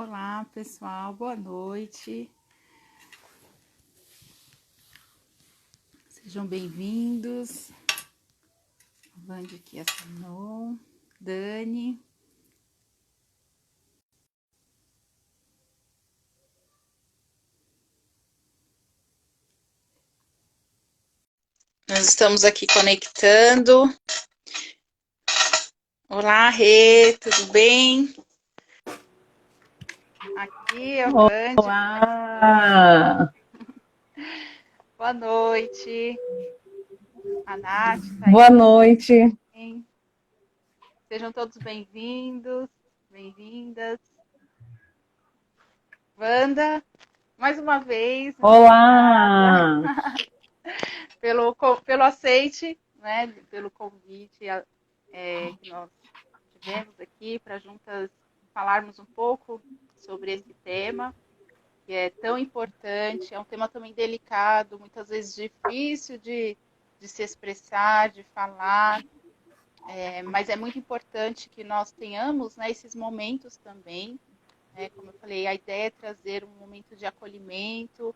Olá, pessoal, boa noite. Sejam bem-vindos. A Vande aqui assinou. Dani. Nós estamos aqui conectando. Olá, Rê, tudo bem? Aqui é a Vande. Olá! Boa noite. A Nath tá aí. Boa noite. Também. Sejam todos bem-vindos, bem-vindas. Wanda, mais uma vez. Olá! Pelo aceite, né, pelo convite que nós tivemos aqui para juntas falarmos um pouco sobre esse tema, que é tão importante, é um tema também delicado, muitas vezes difícil de se expressar, de falar, mas é muito importante que nós tenhamos, né, esses momentos também, né, como eu falei, a ideia é trazer um momento de acolhimento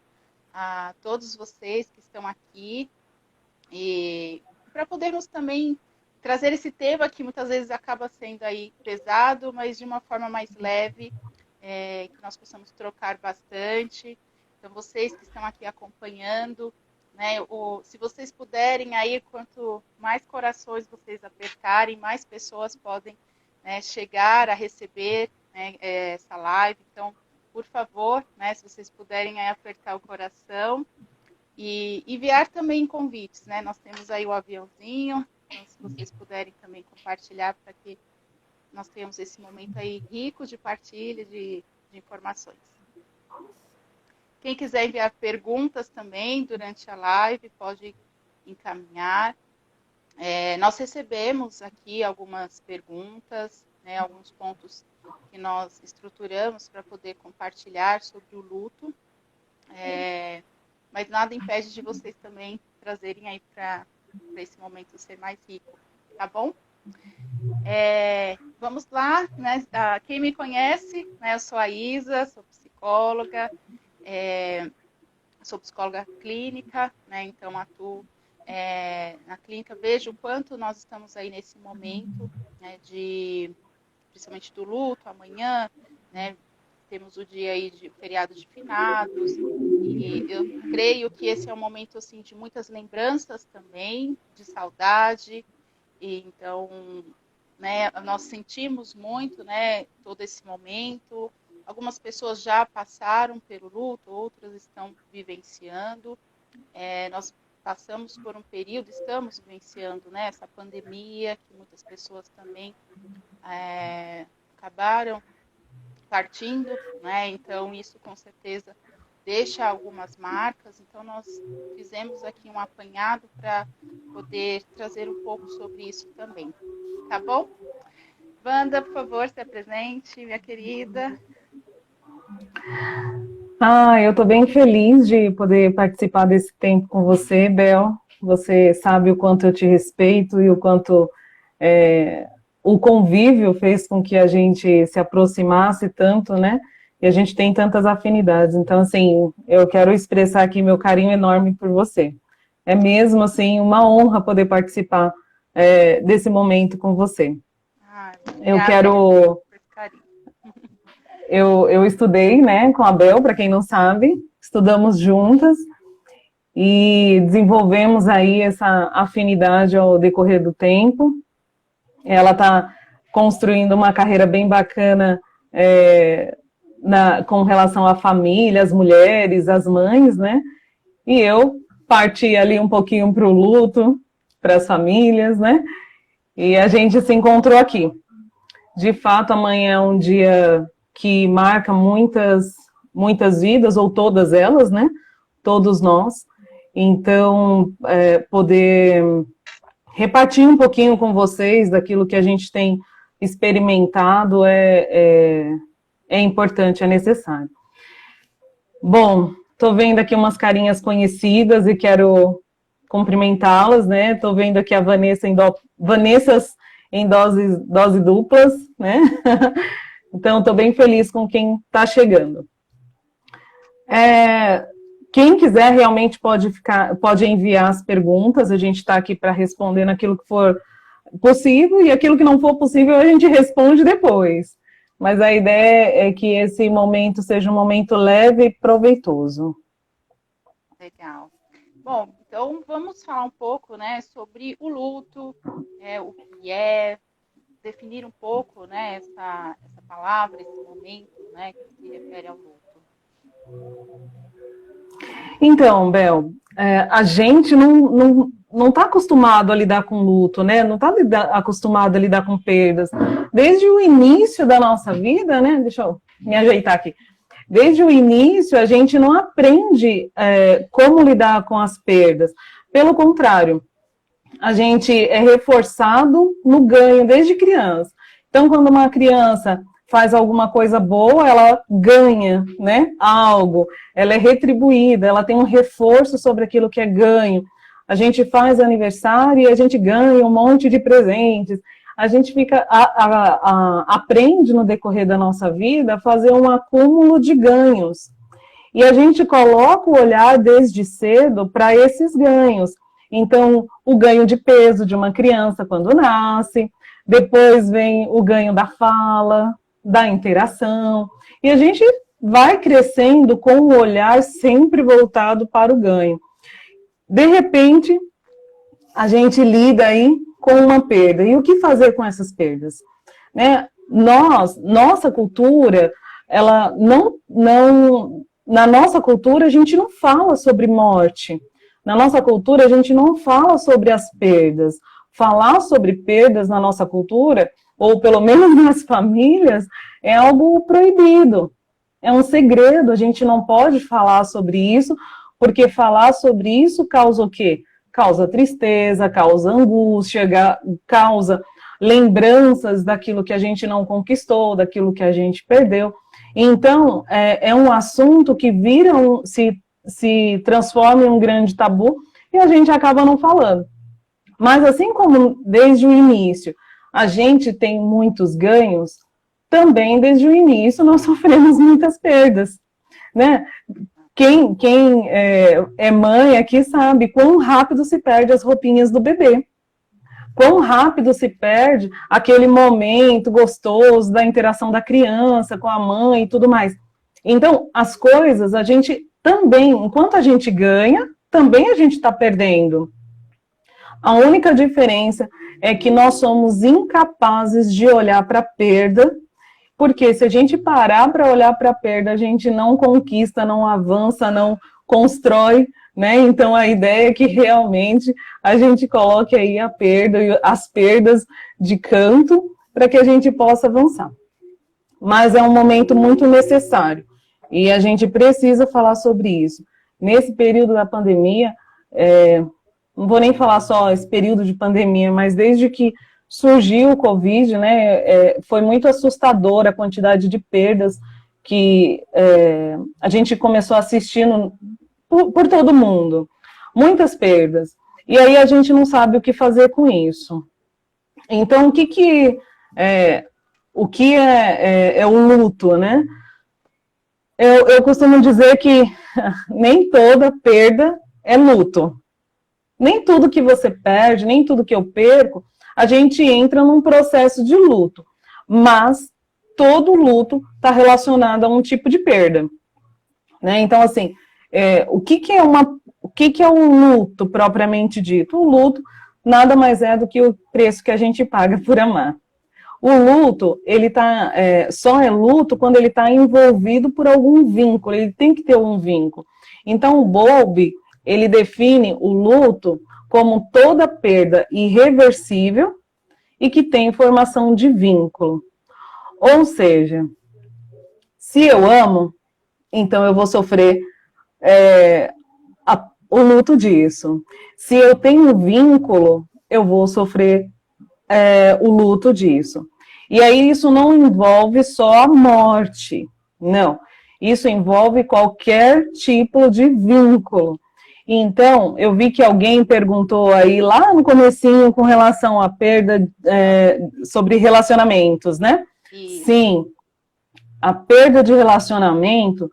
a todos vocês que estão aqui, e para podermos também trazer esse tema que muitas vezes acaba sendo aí pesado, mas de uma forma mais leve, que nós possamos trocar bastante. Então, vocês que estão aqui acompanhando, né, se vocês puderem aí, quanto mais corações vocês apertarem, mais pessoas podem, né, chegar a receber, né, essa live. Então, por favor, né, se vocês puderem aí apertar o coração e enviar também convites, né? Nós temos aí o aviãozinho, então se vocês puderem também compartilhar para que nós tenhamos esse momento aí rico de partilha de informações. Quem quiser enviar perguntas também durante a live, pode encaminhar. Nós recebemos aqui algumas perguntas, né, alguns pontos que nós estruturamos para poder compartilhar sobre o luto. Mas nada impede de vocês também trazerem aí para esse momento ser mais rico, tá bom? Vamos lá, né? Quem me conhece, né? Eu sou a Isa, sou psicóloga, sou psicóloga clínica, né? Então atuo na clínica, vejo o quanto nós estamos aí nesse momento, né, principalmente do luto, amanhã, né? Temos o dia aí de feriado de finados, e eu creio que esse é um momento assim de muitas lembranças também, de saudade, e então, né, nós sentimos muito, né, todo esse momento. Algumas pessoas já passaram pelo luto, outras estão vivenciando. Nós passamos por um período, estamos vivenciando, né, essa pandemia, que muitas pessoas também acabaram partindo, né? Então isso com certeza deixa algumas marcas. Então nós fizemos aqui um apanhado para poder trazer um pouco sobre isso também, tá bom? Wanda, por favor, se apresente, minha querida. Eu estou bem feliz de poder participar desse tempo com você, Bel. Você sabe o quanto eu te respeito e o quanto o convívio fez com que a gente se aproximasse tanto, né? E a gente tem tantas afinidades. Então, assim, eu quero expressar aqui meu carinho enorme por você. É mesmo, assim, uma honra poder participar desse momento com você. Eu estudei, né, com a Bel, para quem não sabe, estudamos juntas e desenvolvemos aí essa afinidade ao decorrer do tempo. Ela está construindo uma carreira bem bacana com relação à família, as mulheres, as mães, né? E eu parti ali um pouquinho para o luto, para as famílias, né? E a gente se encontrou aqui. De fato, amanhã é um dia que marca muitas vidas, ou todas elas, né? Todos nós. Então, poder repartir um pouquinho com vocês daquilo que a gente tem experimentado é importante, é necessário. Bom, estou vendo aqui umas carinhas conhecidas e quero cumprimentá-las, né? Estou vendo aqui a Vanessas em dose duplas, né? Então, estou bem feliz com quem está chegando. Quem quiser realmente pode enviar as perguntas, a gente está aqui para responder naquilo que for possível, e aquilo que não for possível a gente responde depois. Mas a ideia é que esse momento seja um momento leve e proveitoso. Legal. Bom, então vamos falar um pouco, né, sobre o luto, o que é, definir um pouco, né, essa palavra, esse momento, né, que se refere ao luto. Então, Bel, a gente não está acostumado a lidar com luto, né? Não está acostumado a lidar com perdas. Desde o início da nossa vida, né? Deixa eu me ajeitar aqui. Desde o início, a gente não aprende como lidar com as perdas. Pelo contrário, a gente é reforçado no ganho desde criança. Então, quando uma criança faz alguma coisa boa, ela ganha, né, algo, ela é retribuída, ela tem um reforço sobre aquilo que é ganho. A gente faz aniversário e a gente ganha um monte de presentes. A gente aprende no decorrer da nossa vida a fazer um acúmulo de ganhos. E a gente coloca o olhar desde cedo para esses ganhos. Então, o ganho de peso de uma criança quando nasce, depois vem o ganho da fala, da interação, e a gente vai crescendo com o olhar sempre voltado para o ganho. De repente, a gente lida aí com uma perda. E o que fazer com essas perdas? Né? Nossa cultura, ela na nossa cultura, a gente não fala sobre morte. Na nossa cultura, a gente não fala sobre as perdas. Falar sobre perdas na nossa cultura, ou pelo menos nas famílias, é algo proibido. É um segredo, a gente não pode falar sobre isso, porque falar sobre isso causa o quê? Causa tristeza, causa angústia, causa lembranças daquilo que a gente não conquistou, daquilo que a gente perdeu. Então, é um assunto que se transforma em um grande tabu e a gente acaba não falando. Mas assim como desde o início a gente tem muitos ganhos, também desde o início nós sofremos muitas perdas, né? Quem é mãe aqui sabe quão rápido se perde as roupinhas do bebê. Quão rápido se perde aquele momento gostoso da interação da criança com a mãe e tudo mais. Então, as coisas, a gente também, enquanto a gente ganha, também a gente está perdendo. A única diferença é que nós somos incapazes de olhar para a perda, porque se a gente parar para olhar para a perda, a gente não conquista, não avança, não constrói, né? Então a ideia é que realmente a gente coloque aí a perda e as perdas de canto para que a gente possa avançar. Mas é um momento muito necessário e a gente precisa falar sobre isso. Nesse período da pandemia, não vou nem falar só esse período de pandemia, mas desde que surgiu o Covid, né, foi muito assustadora a quantidade de perdas que a gente começou assistindo por todo mundo. Muitas perdas. E aí a gente não sabe o que fazer com isso. Então, o que é o luto, né? Eu costumo dizer que nem toda perda é luto. Nem tudo que você perde, nem tudo que eu perco, a gente entra num processo de luto. Mas todo luto está relacionado a um tipo de perda. Né? Então, assim, o que é um luto propriamente dito? O luto nada mais é do que o preço que a gente paga por amar. O luto, ele só é luto quando ele está envolvido por algum vínculo, ele tem que ter um vínculo. Então, o Bowlby, ele define o luto como toda perda irreversível e que tem formação de vínculo. Ou seja, se eu amo, então eu vou sofrer o luto disso. Se eu tenho vínculo, eu vou sofrer o luto disso. E aí isso não envolve só a morte, não. Isso envolve qualquer tipo de vínculo. Então, eu vi que alguém perguntou aí lá no comecinho com relação à perda sobre relacionamentos, né? Sim. a perda de relacionamento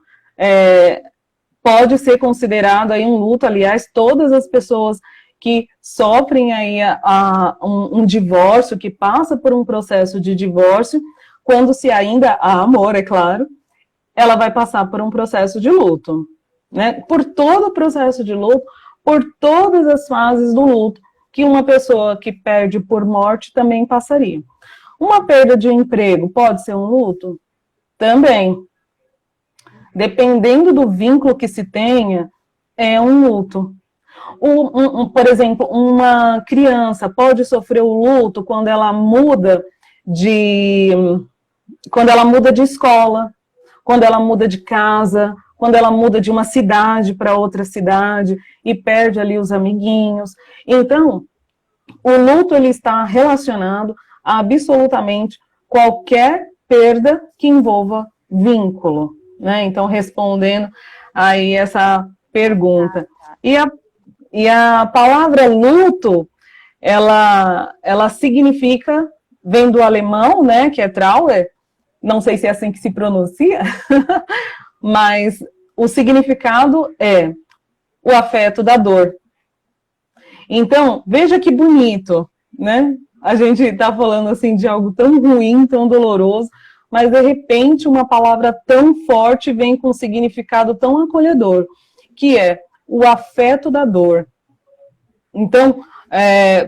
pode ser considerado aí um luto. Aliás, todas as pessoas que sofrem aí um divórcio, que passa por um processo de divórcio, quando se ainda há amor, é claro, ela vai passar por um processo de luto, né? Por todo o processo de luto, por todas as fases do luto, que uma pessoa que perde por morte também passaria. Uma perda de emprego pode ser um luto? Também. Dependendo do vínculo que se tenha, é um luto. Por exemplo, uma criança pode sofrer o luto quando ela muda de escola, quando ela muda de casa, quando ela muda de uma cidade para outra cidade e perde ali os amiguinhos. Então, o luto ele está relacionado a absolutamente qualquer perda que envolva vínculo, né? Então, respondendo aí essa pergunta. E a palavra luto, ela significa, vem do alemão, né, que é Trauer, não sei se é assim que se pronuncia, mas o significado é o afeto da dor. Então, veja que bonito, né? A gente está falando assim de algo tão ruim, tão doloroso, mas de repente uma palavra tão forte vem com um significado tão acolhedor, que é o afeto da dor. Então,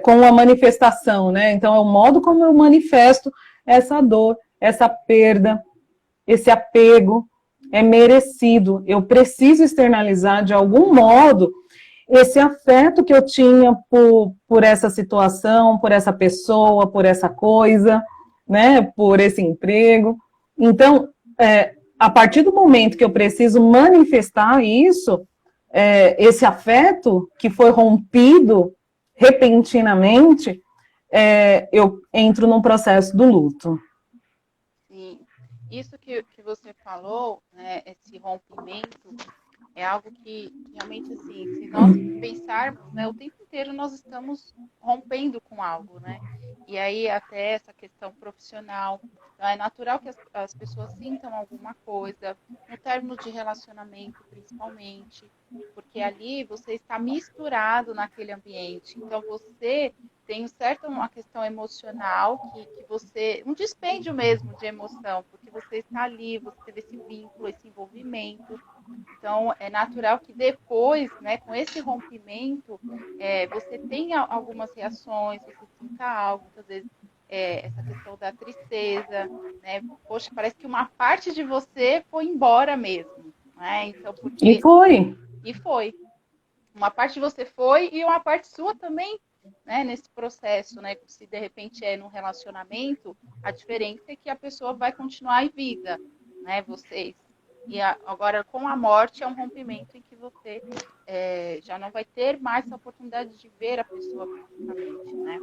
com a manifestação, né? Então, é o modo como eu manifesto essa dor, essa perda, esse apego, é merecido. Eu preciso externalizar de algum modo esse afeto que eu tinha por essa situação, por essa pessoa, por essa coisa, né? Por esse emprego. Então, a partir do momento que eu preciso manifestar isso, esse afeto que foi rompido repentinamente, eu entro num processo do luto. Sim, isso que você falou, né, esse rompimento, é algo que realmente, assim, se nós pensarmos, né, o tempo inteiro nós estamos rompendo com algo, né? E aí até essa questão profissional, então é natural que as pessoas sintam alguma coisa, no término de relacionamento principalmente, porque ali você está misturado naquele ambiente, então você tem uma questão emocional que você, um dispêndio mesmo de emoção, porque você está ali, você teve esse vínculo, esse envolvimento. Então, é natural que depois, né, com esse rompimento, você tenha algumas reações, você sinta algo, muitas vezes essa questão da tristeza, né? Poxa, parece que uma parte de você foi embora mesmo, né? Então, porque... E foi. Uma parte de você foi e uma parte sua também, né, nesse processo, né? Se de repente é num relacionamento, a diferença é que a pessoa vai continuar em vida, né? Vocês. E agora, com a morte, é um rompimento em que você já não vai ter mais a oportunidade de ver a pessoa fisicamente, né?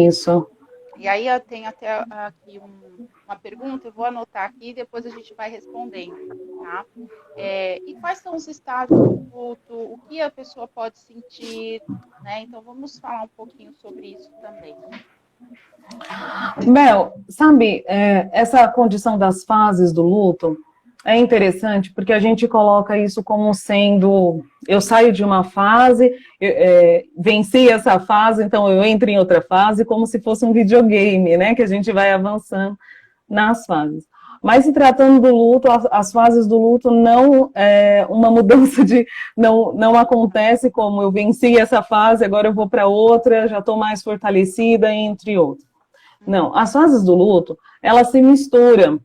Isso. E aí eu tenho até aqui uma pergunta, eu vou anotar aqui e depois a gente vai respondendo, tá? E quais são os estados do luto? O que a pessoa pode sentir, né? Então, vamos falar um pouquinho sobre isso também. Bel, sabe, essa condição das fases do luto é interessante porque a gente coloca isso como sendo, eu saio de uma fase, venci essa fase, então eu entro em outra fase, como se fosse um videogame, né, que a gente vai avançando nas fases. Mas se tratando do luto, as fases do luto não uma mudança não acontece como eu venci essa fase, agora eu vou para outra, já estou mais fortalecida, entre outras. Não, as fases do luto, elas se misturam.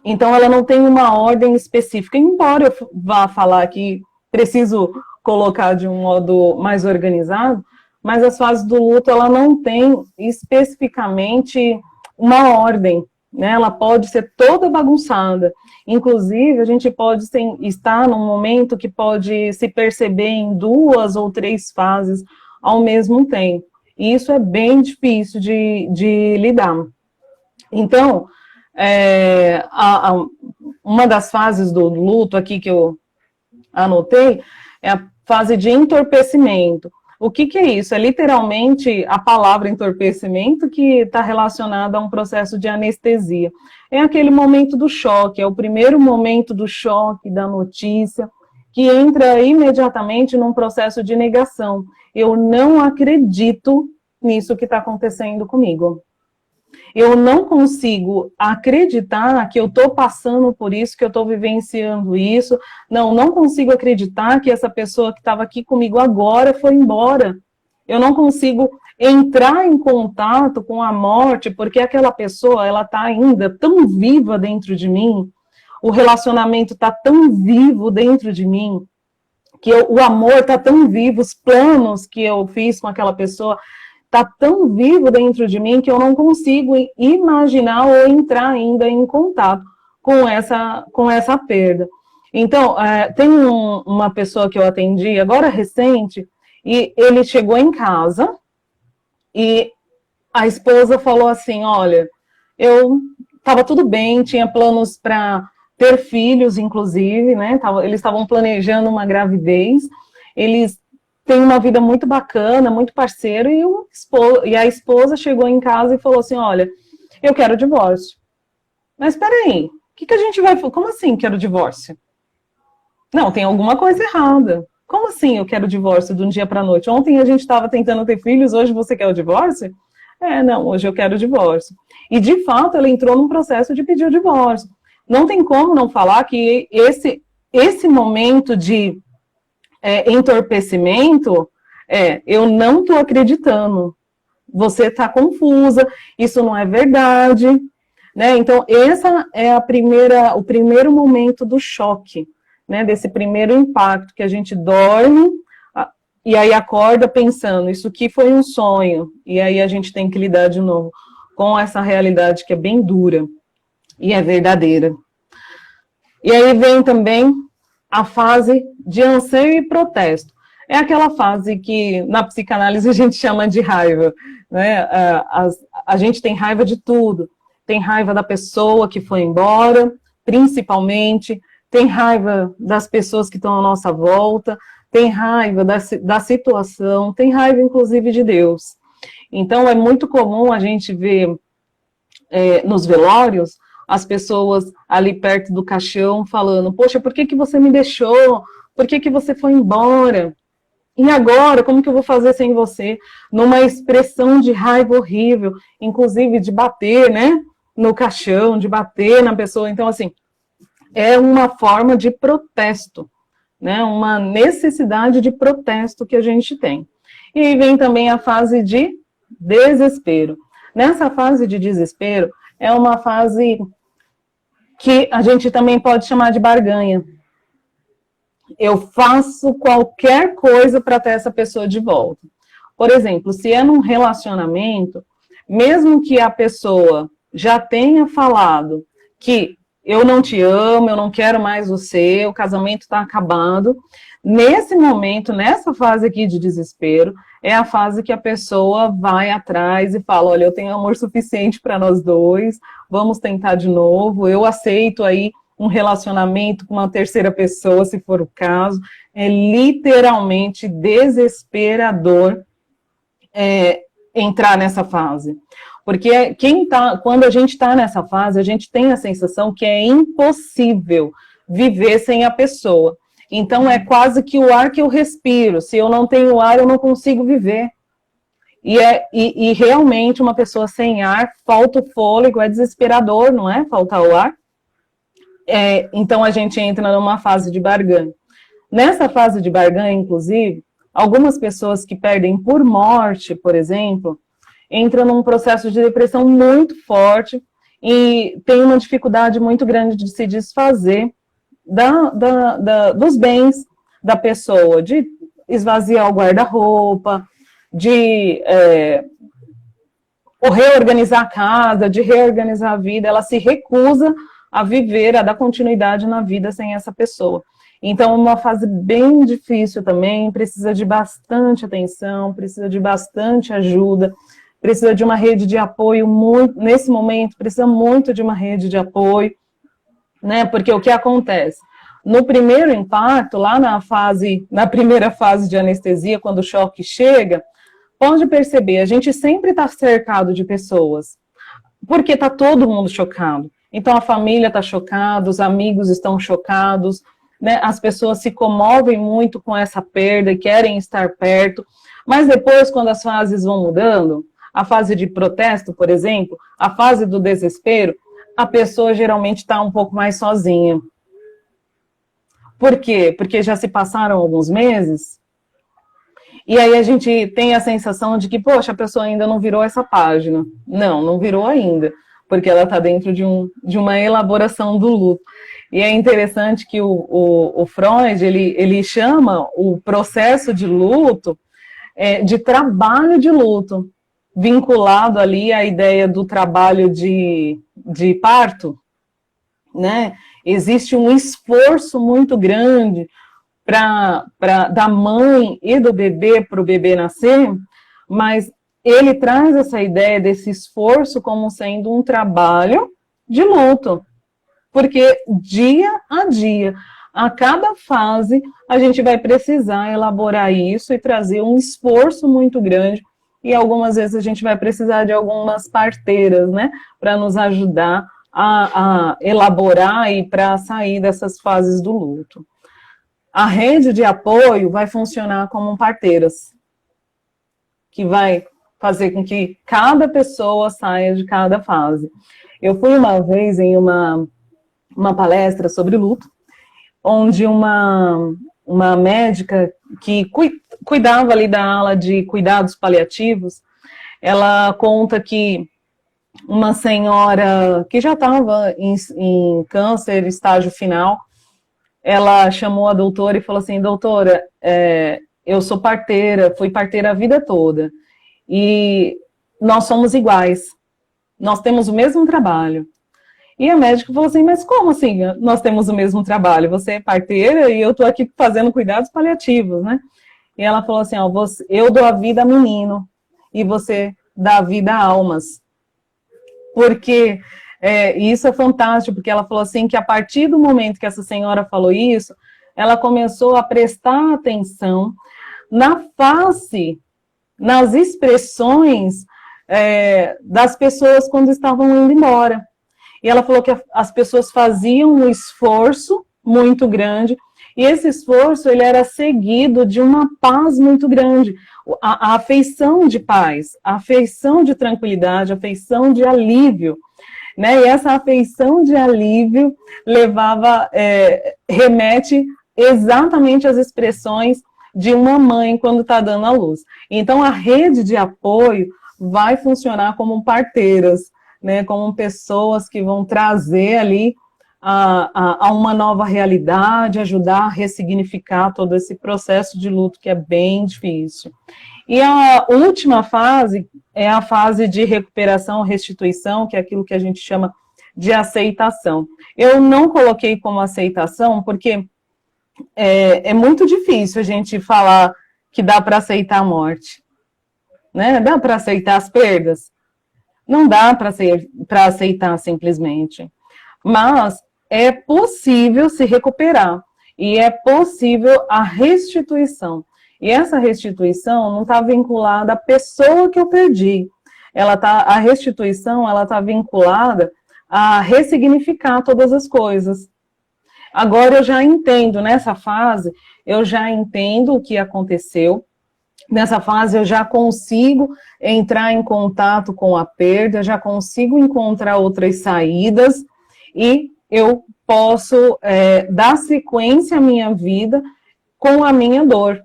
Então, ela não tem uma ordem específica. Embora eu vá falar que preciso colocar de um modo mais organizado, mas as fases do luto, ela não tem especificamente uma ordem, né? Ela pode ser toda bagunçada. Inclusive, a gente pode estar num momento que pode se perceber em 2 ou 3 fases ao mesmo tempo. E isso é bem difícil de lidar. Então, uma das fases do luto aqui que eu anotei é a fase de entorpecimento. O que que é isso? É literalmente a palavra entorpecimento que está relacionada a um processo de anestesia. É aquele momento do choque, é o primeiro momento do choque, da notícia, que entra imediatamente num processo de negação. Eu não acredito nisso que está acontecendo comigo. Eu não consigo acreditar que eu estou passando por isso, que eu estou vivenciando isso. Não consigo acreditar que essa pessoa que estava aqui comigo agora foi embora. Eu não consigo entrar em contato com a morte, porque aquela pessoa, ela está ainda tão viva dentro de mim, o relacionamento está tão vivo dentro de mim, que o amor está tão vivo, os planos que eu fiz com aquela pessoa está tão vivo dentro de mim que eu não consigo imaginar ou entrar ainda em contato com essa perda. Então, tem uma pessoa que eu atendi agora recente, e ele chegou em casa e a esposa falou assim, olha, eu estava tudo bem, tinha planos para ter filhos, inclusive, né? Eles estavam planejando uma gravidez, eles têm uma vida muito bacana, muito parceiro, e a esposa chegou em casa e falou assim, olha, eu quero divórcio. Mas espera aí, o que a gente vai... Como assim quero divórcio? Não, tem alguma coisa errada. Como assim eu quero divórcio de um dia para a noite? Ontem a gente estava tentando ter filhos, hoje você quer o divórcio? Não, hoje eu quero o divórcio. E, de fato, ela entrou num processo de pedir o divórcio. Não tem como não falar que esse momento de entorpecimento, eu não estou acreditando. Você está confusa, isso não é verdade. Né? Então, essa é o primeiro momento do choque, né? Desse primeiro impacto, que a gente dorme e aí acorda pensando, isso aqui foi um sonho, e aí a gente tem que lidar de novo com essa realidade que é bem dura e é verdadeira. E aí vem também a fase de anseio e protesto. É aquela fase que na psicanálise a gente chama de raiva, né? A gente tem raiva de tudo, tem raiva da pessoa que foi embora, principalmente, tem raiva das pessoas que estão à nossa volta, tem raiva da situação, tem raiva, inclusive, de Deus. Então, é muito comum a gente ver nos velórios as pessoas ali perto do caixão falando, poxa, por que você me deixou? Por que você foi embora? E agora, como que eu vou fazer sem você? Numa expressão de raiva horrível, inclusive de bater, né, no caixão, de bater na pessoa. Então, assim, é uma forma de protesto, né? Uma necessidade de protesto que a gente tem. E aí vem também a fase de desespero. Nessa fase de desespero, é uma fase que a gente também pode chamar de barganha. Eu faço qualquer coisa para ter essa pessoa de volta. Por exemplo, se é num relacionamento, mesmo que a pessoa já tenha falado que eu não te amo, eu não quero mais você, o casamento está acabado. Nesse momento, nessa fase aqui de desespero, é a fase que a pessoa vai atrás e fala, olha, eu tenho amor suficiente para nós dois, vamos tentar de novo, eu aceito aí um relacionamento com uma terceira pessoa, se for o caso. É literalmente desesperador entrar nessa fase. Porque quando a gente está nessa fase, a gente tem a sensação que é impossível viver sem a pessoa. Então, é quase que o ar que eu respiro. Se eu não tenho ar, eu não consigo viver. E realmente, uma pessoa sem ar, falta o fôlego, é desesperador, não é? Faltar o ar. Então, a gente entra numa fase de barganha. Nessa fase de barganha, inclusive, algumas pessoas que perdem por morte, por exemplo, entra num processo de depressão muito forte e tem uma dificuldade muito grande de se desfazer dos bens da pessoa, de esvaziar o guarda-roupa, de reorganizar a casa, de reorganizar a vida. Ela se recusa a viver, a dar continuidade na vida sem essa pessoa. Então, é uma fase bem difícil também, precisa de bastante atenção, precisa de bastante ajuda, precisa de uma rede de apoio, nesse momento, precisa muito de uma rede de apoio, né? Porque o que acontece? No primeiro impacto, lá na primeira fase de anestesia, quando o choque chega, pode perceber, a gente sempre está cercado de pessoas, porque está todo mundo chocado. Então a família está chocada, os amigos estão chocados, né? As pessoas se comovem muito com essa perda e querem estar perto, mas depois, quando as fases vão mudando, a fase de protesto, por exemplo, a fase do desespero, a pessoa geralmente está um pouco mais sozinha. Por quê? Porque já se passaram alguns meses, e aí a gente tem a sensação de que, poxa, a pessoa ainda não virou essa página. Não virou ainda, porque ela está dentro de uma elaboração do luto. E é interessante que o Freud, ele chama o processo de luto de trabalho de luto, vinculado ali à ideia do trabalho de parto, né? Existe um esforço muito grande da mãe e do bebê para o bebê nascer, mas ele traz essa ideia desse esforço como sendo um trabalho de luto, porque dia a dia, a cada fase, a gente vai precisar elaborar isso e trazer um esforço muito grande, e algumas vezes a gente vai precisar de algumas parteiras, né, para nos ajudar a elaborar e para sair dessas fases do luto. A rede de apoio vai funcionar como parteiras, que vai fazer com que cada pessoa saia de cada fase. Eu fui uma vez em uma palestra sobre luto, onde uma médica que cuidava ali da ala de cuidados paliativos, ela conta que uma senhora que já estava em câncer, estágio final, ela chamou a doutora e falou assim, doutora, eu sou parteira, fui parteira a vida toda, e nós somos iguais, nós temos o mesmo trabalho. E a médica falou assim, mas como assim nós temos o mesmo trabalho? Você é parteira e eu estou aqui fazendo cuidados paliativos, né? E ela falou assim, ó, eu dou a vida a menino e você dá a vida a almas. Porque isso é fantástico, porque ela falou assim que a partir do momento que essa senhora falou isso, ela começou a prestar atenção na face, nas expressões das pessoas quando estavam indo embora. E ela falou que as pessoas faziam um esforço muito grande, e esse esforço ele era seguido de uma paz muito grande, a afeição de paz, a afeição de tranquilidade, a afeição de alívio, né? E essa afeição de alívio remete exatamente às expressões de uma mãe quando está dando à luz. Então a rede de apoio vai funcionar como parteiras, né, como pessoas que vão trazer ali a uma nova realidade, ajudar a ressignificar todo esse processo de luto que é bem difícil. E a última fase é a fase de recuperação, restituição, que é aquilo que a gente chama de aceitação. Eu não coloquei como aceitação porque é muito difícil a gente falar que dá para aceitar a morte, né? Dá para aceitar as perdas? Não dá para aceitar simplesmente, mas é possível se recuperar, e é possível a restituição, e essa restituição não está vinculada à pessoa que eu perdi, a restituição está vinculada a ressignificar todas as coisas. Agora eu já entendo, nessa fase, eu já entendo o que aconteceu. Nessa fase eu já consigo entrar em contato com a perda, já consigo encontrar outras saídas e eu posso dar sequência à minha vida com a minha dor.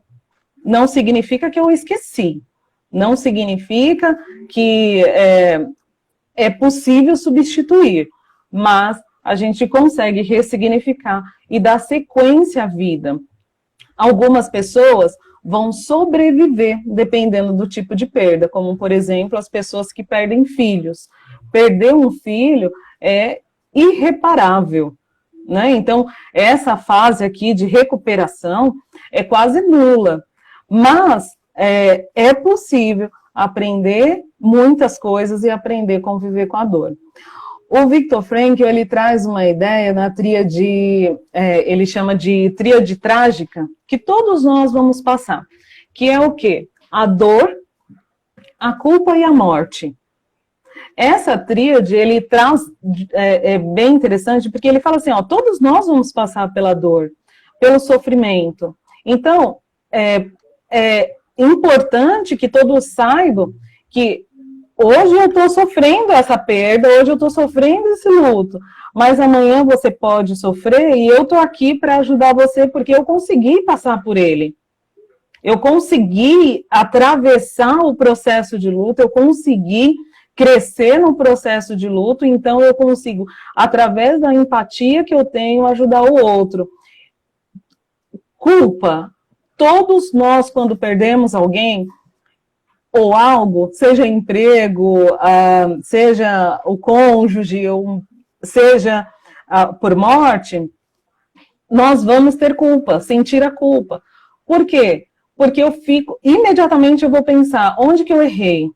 Não significa que eu esqueci, não significa que é possível substituir, mas a gente consegue ressignificar e dar sequência à vida. Algumas pessoas vão sobreviver dependendo do tipo de perda, como, por exemplo, as pessoas que perdem filhos. Perder um filho é irreparável, né? Então, essa fase aqui de recuperação é quase nula, mas é possível aprender muitas coisas e aprender a conviver com a dor. O Viktor Frankl, ele traz uma ideia na tríade, ele chama de tríade trágica, que todos nós vamos passar, que é o quê? A dor, a culpa e a morte. Essa tríade, ele traz, é bem interessante, porque ele fala assim, ó, todos nós vamos passar pela dor, pelo sofrimento. Então, é importante que todos saibam que hoje eu estou sofrendo essa perda, hoje eu estou sofrendo esse luto, mas amanhã você pode sofrer e eu estou aqui para ajudar você porque eu consegui passar por ele. Eu consegui atravessar o processo de luto, eu consegui crescer no processo de luto, então eu consigo, através da empatia que eu tenho, ajudar o outro. Culpa. Todos nós, quando perdemos alguém ou algo, seja emprego, seja o cônjuge, ou seja por morte, nós vamos ter culpa, sentir a culpa. Por quê? Porque imediatamente eu vou pensar, onde que eu errei?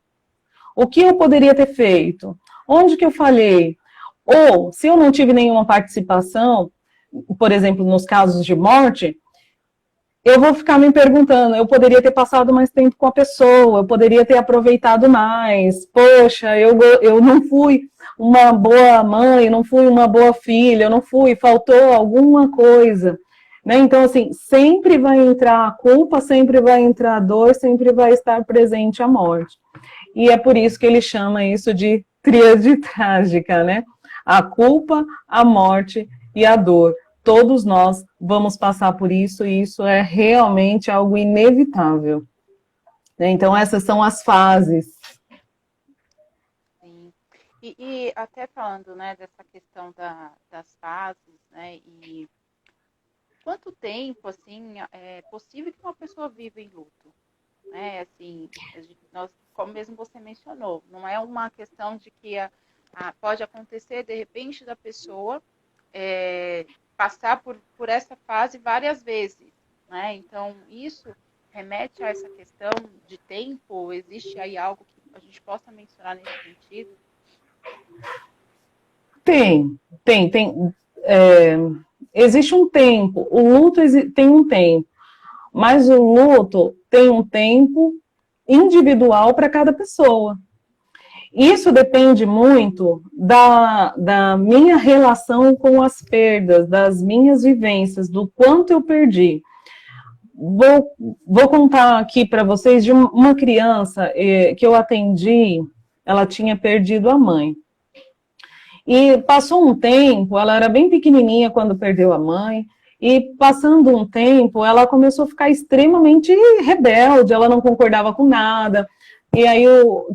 O que eu poderia ter feito? Onde que eu falhei? Ou, se eu não tive nenhuma participação, por exemplo, nos casos de morte, eu vou ficar me perguntando, eu poderia ter passado mais tempo com a pessoa, eu poderia ter aproveitado mais, poxa, eu não fui uma boa mãe, não fui uma boa filha, faltou alguma coisa, né? Então, assim, sempre vai entrar a culpa, sempre vai entrar a dor, sempre vai estar presente a morte. E é por isso que ele chama isso de tríade trágica, né? A culpa, a morte e a dor. Todos nós vamos passar por isso, e isso é realmente algo inevitável. Então, essas são as fases. Sim. E até falando, né, dessa questão das fases, né, e quanto tempo, assim, é possível que uma pessoa viva em luto? Né, assim, como mesmo você mencionou, não é uma questão de que pode acontecer, de repente, da pessoa passar por essa fase várias vezes, né? Então, isso remete a essa questão de tempo? Existe aí algo que a gente possa mencionar nesse sentido? Tem. Existe um tempo, o luto tem um tempo, mas o luto tem um tempo individual para cada pessoa. Isso depende muito da minha relação com as perdas, das minhas vivências, do quanto eu perdi. Vou contar aqui para vocês de uma criança que eu atendi, ela tinha perdido a mãe. E passou um tempo, ela era bem pequenininha quando perdeu a mãe, e passando um tempo, ela começou a ficar extremamente rebelde, ela não concordava com nada. E aí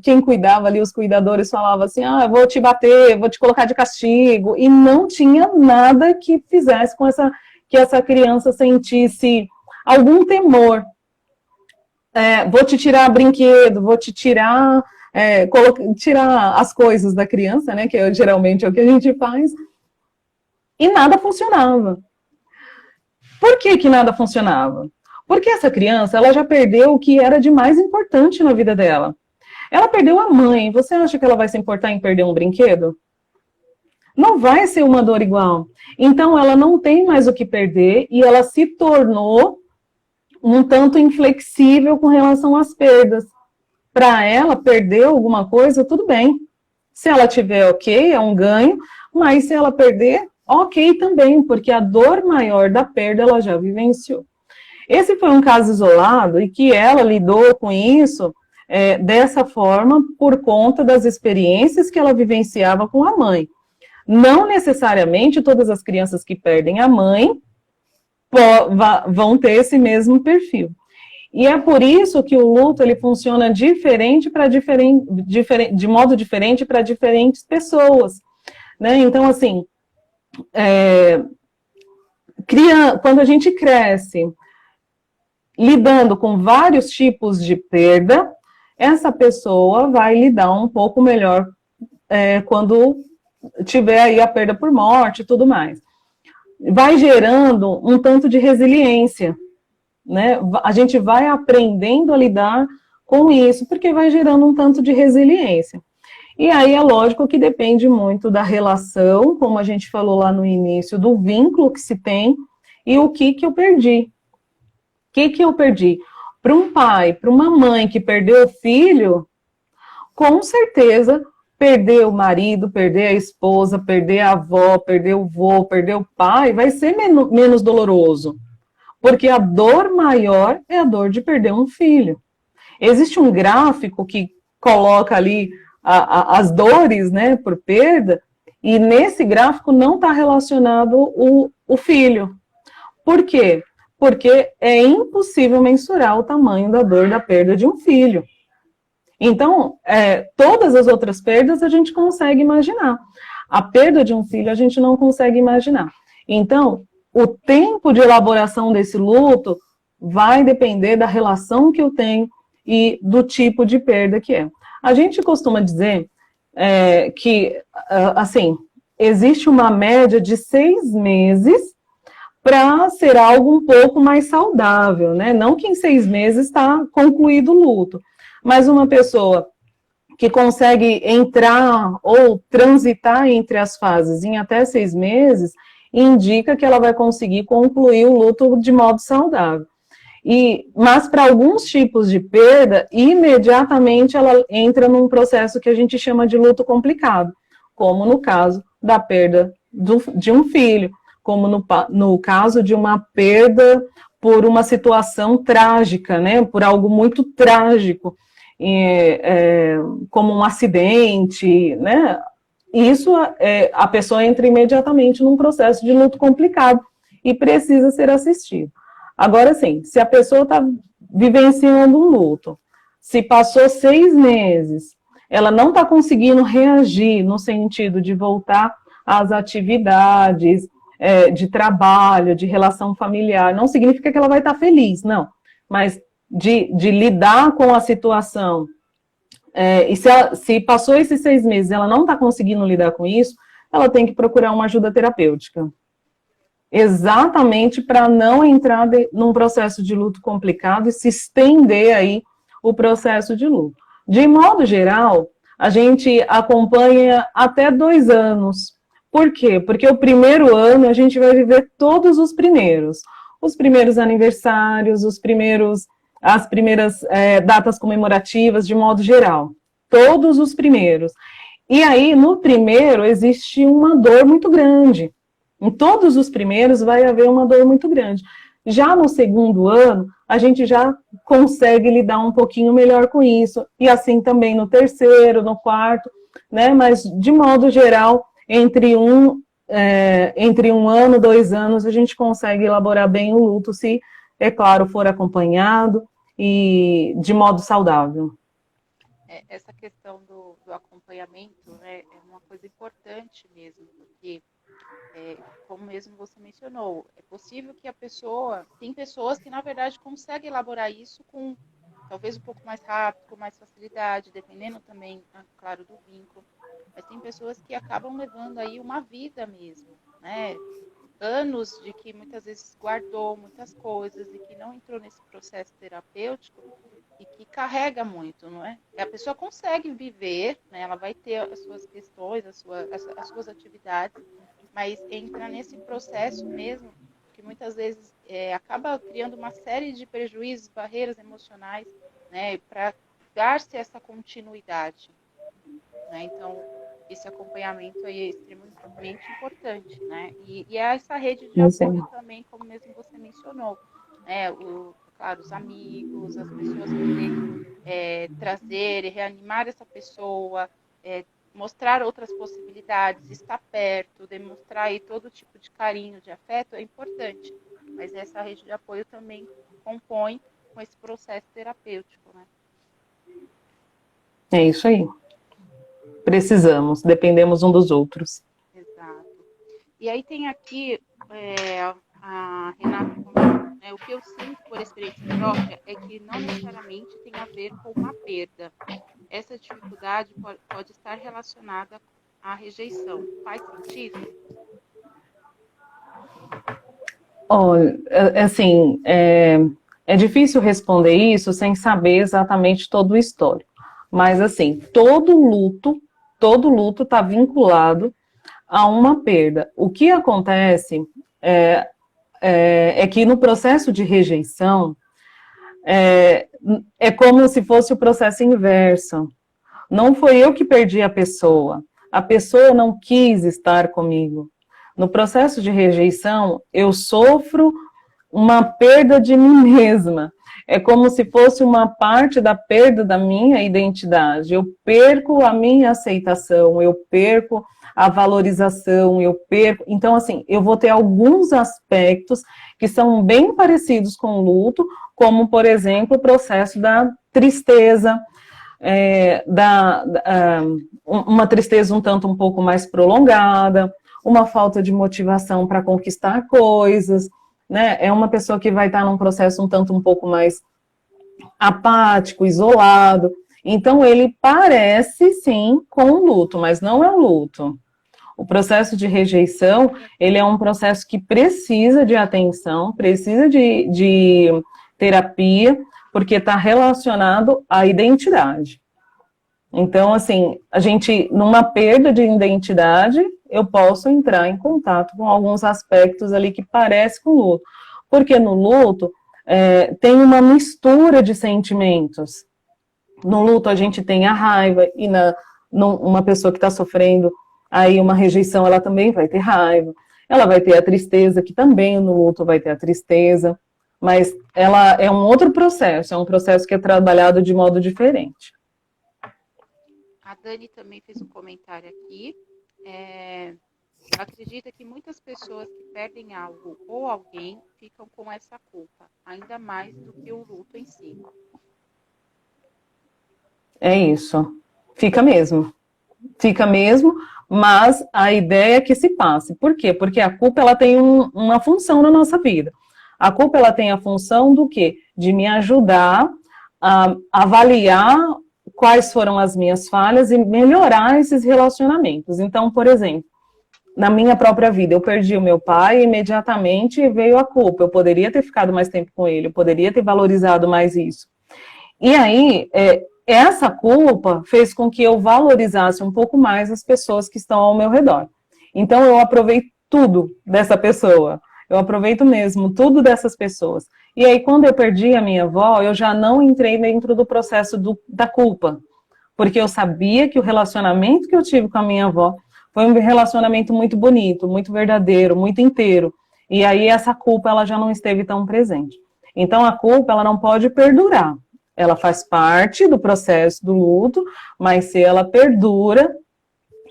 quem cuidava ali, os cuidadores, falavam assim, eu vou te bater, vou te colocar de castigo. E não tinha nada que fizesse que essa criança sentisse algum temor. Vou te tirar brinquedo, vou te tirar as coisas da criança, né, que geralmente é o que a gente faz. E nada funcionava. Por que nada funcionava? Porque essa criança, ela já perdeu o que era de mais importante na vida dela. Ela perdeu a mãe. Você acha que ela vai se importar em perder um brinquedo? Não vai ser uma dor igual. Então, ela não tem mais o que perder e ela se tornou um tanto inflexível com relação às perdas. Para ela, perder alguma coisa, tudo bem. Se ela tiver ok, é um ganho, mas se ela perder, ok também, porque a dor maior da perda ela já vivenciou. Esse foi um caso isolado e que ela lidou com isso dessa forma por conta das experiências que ela vivenciava com a mãe. Não necessariamente todas as crianças que perdem a mãe vão ter esse mesmo perfil. E é por isso que o luto ele funciona de modo diferente para diferentes pessoas. Né? Então, assim, quando a gente cresce lidando com vários tipos de perda, essa pessoa vai lidar um pouco melhor quando tiver aí a perda por morte e tudo mais. Vai gerando um tanto de resiliência, né? A gente vai aprendendo a lidar com isso, porque vai gerando um tanto de resiliência. E aí é lógico que depende muito da relação, como a gente falou lá no início, do vínculo que se tem e o que eu perdi. O que eu perdi? Para um pai, para uma mãe que perdeu o filho, com certeza perder o marido, perder a esposa, perder a avó, perder o vô, perder o pai, vai ser menos doloroso. Porque a dor maior é a dor de perder um filho. Existe um gráfico que coloca ali as dores, né, por perda, e nesse gráfico não está relacionado o filho. Por quê? Porque é impossível mensurar o tamanho da dor da perda de um filho. Então, todas as outras perdas a gente consegue imaginar. A perda de um filho a gente não consegue imaginar. Então, o tempo de elaboração desse luto vai depender da relação que eu tenho e do tipo de perda que é. A gente costuma dizer que, assim, existe uma média de 6 meses para ser algo um pouco mais saudável, né? Não que em 6 meses está concluído o luto, mas uma pessoa que consegue entrar ou transitar entre as fases em até 6 meses, indica que ela vai conseguir concluir o luto de modo saudável. Mas para alguns tipos de perda, imediatamente ela entra num processo que a gente chama de luto complicado, como no caso da perda de um filho, como no caso de uma perda por uma situação trágica, né, por algo muito trágico, como um acidente, né, isso a pessoa entra imediatamente num processo de luto complicado e precisa ser assistido. Agora, sim, se a pessoa está vivenciando um luto, se passou 6 meses, ela não está conseguindo reagir no sentido de voltar às atividades de trabalho, de relação familiar, não significa que ela vai estar feliz, não, mas de lidar com a situação, e se passou esses 6 meses e ela não está conseguindo lidar com isso, ela tem que procurar uma ajuda terapêutica. Exatamente para não entrar num processo de luto complicado e se estender aí o processo de luto. De modo geral, a gente acompanha até 2 anos. Por quê? Porque o primeiro ano a gente vai viver todos os primeiros aniversários, as primeiras datas comemorativas, de modo geral. Todos os primeiros. E aí, no primeiro, existe uma dor muito grande. Em todos os primeiros vai haver uma dor muito grande. Já no segundo ano, a gente já consegue lidar um pouquinho melhor com isso. E assim também no terceiro, no quarto, né? Mas, de modo geral, entre um ano, 2 anos, a gente consegue elaborar bem o luto, se, é claro, for acompanhado e de modo saudável. Essa questão do acompanhamento, né, é uma coisa importante mesmo, porque como mesmo você mencionou, é possível que tem pessoas que na verdade conseguem elaborar isso com talvez um pouco mais rápido, com mais facilidade, dependendo também, claro, do vínculo, mas tem pessoas que acabam levando aí uma vida mesmo, né, anos de que muitas vezes guardou muitas coisas e que não entrou nesse processo terapêutico e que carrega muito, não é? A pessoa consegue viver, né, ela vai ter as suas questões, as suas atividades, mas entra nesse processo mesmo, que muitas vezes acaba criando uma série de prejuízos, barreiras emocionais, né, para dar-se essa continuidade. Né? Então, esse acompanhamento aí é extremamente importante, né? E é essa rede de apoio também, como mesmo você mencionou, né? Claro, os amigos, as pessoas poderem trazer e reanimar essa pessoa, mostrar outras possibilidades, estar perto, demonstrar aí todo tipo de carinho, de afeto, é importante. Mas essa rede de apoio também compõe com esse processo terapêutico, né? É isso aí. Precisamos, dependemos um dos outros. Exato. E aí tem aqui a Renata falando, né, o que eu sinto por experiência própria é que não necessariamente tem a ver com uma perda. Essa dificuldade pode estar relacionada à rejeição. Faz sentido? Olha, assim, é difícil responder isso sem saber exatamente todo o histórico. Mas, assim, todo luto todo luto está vinculado a uma perda. O que acontece é que no processo de rejeição, é como se fosse o processo inverso. Não foi eu que perdi a pessoa não quis estar comigo. No processo de rejeição, eu sofro uma perda de mim mesma. É como se fosse uma parte da perda da minha identidade. Eu perco a minha aceitação, eu perco a valorização, eu perco... Então, assim, eu vou ter alguns aspectos que são bem parecidos com o luto, como, por exemplo, o processo da tristeza, uma tristeza um pouco mais prolongada, uma falta de motivação para conquistar coisas, né? É uma pessoa que vai estar num processo um pouco mais apático, isolado. Então, ele parece, sim, com um luto, mas não é um luto. O processo de rejeição, ele é um processo que precisa de atenção, precisa de terapia, porque está relacionado à identidade. Então, assim, numa perda de identidade, eu posso entrar em contato com alguns aspectos ali que parecem com o luto. Porque no luto, tem uma mistura de sentimentos. No luto, a gente tem a raiva, e uma pessoa que está sofrendo aí uma rejeição, ela também vai ter raiva. Ela vai ter a tristeza, que também no luto vai ter a tristeza. Mas ela é um outro processo, é um processo que é trabalhado de modo diferente. A Dani também fez um comentário aqui. Ela acredita que muitas pessoas que perdem algo ou alguém ficam com essa culpa, ainda mais do que o luto em si. É isso. Fica mesmo, mas a ideia é que se passe. Por quê? Porque a culpa ela tem uma função na nossa vida. A culpa ela tem a função do quê? De me ajudar a avaliar quais foram as minhas falhas e melhorar esses relacionamentos. Então, por exemplo, na minha própria vida, eu perdi o meu pai e imediatamente veio a culpa. Eu poderia ter ficado mais tempo com ele, eu poderia ter valorizado mais isso. E aí, essa culpa fez com que eu valorizasse um pouco mais as pessoas que estão ao meu redor. Então, eu aproveito tudo dessa pessoa. Eu aproveito mesmo tudo dessas pessoas. E aí, quando eu perdi a minha avó, eu já não entrei dentro do processo da culpa. Porque eu sabia que o relacionamento que eu tive com a minha avó foi um relacionamento muito bonito, muito verdadeiro, muito inteiro. E aí, essa culpa, ela já não esteve tão presente. Então, a culpa, ela não pode perdurar. Ela faz parte do processo do luto, mas se ela perdura,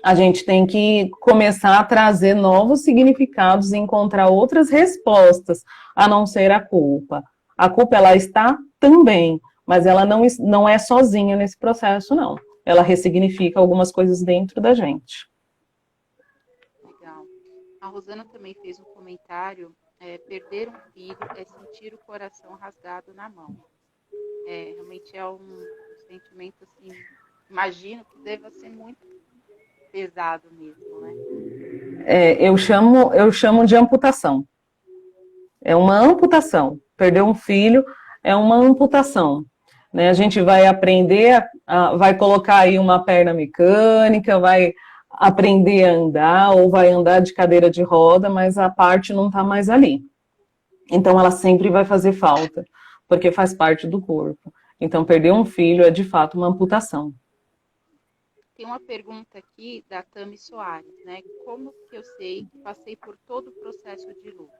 a gente tem que começar a trazer novos significados e encontrar outras respostas, a não ser a culpa. A culpa, ela está também, mas ela não é sozinha nesse processo, não. Ela ressignifica algumas coisas dentro da gente. Legal. A Rosana também fez um comentário, perder um filho é sentir o coração rasgado na mão. Realmente é um sentimento, assim, imagino que deva ser muito pesado mesmo, né? Eu chamo de amputação. É uma amputação. Perder um filho é uma amputação. Né? A gente vai aprender, vai colocar aí uma perna mecânica, vai aprender a andar, ou vai andar de cadeira de roda, mas a parte não está mais ali. Então, ela sempre vai fazer falta, porque faz parte do corpo. Então, perder um filho é, de fato, uma amputação. Tem uma pergunta aqui da Tami Soares, né? Como que eu sei que passei por todo o processo de luto?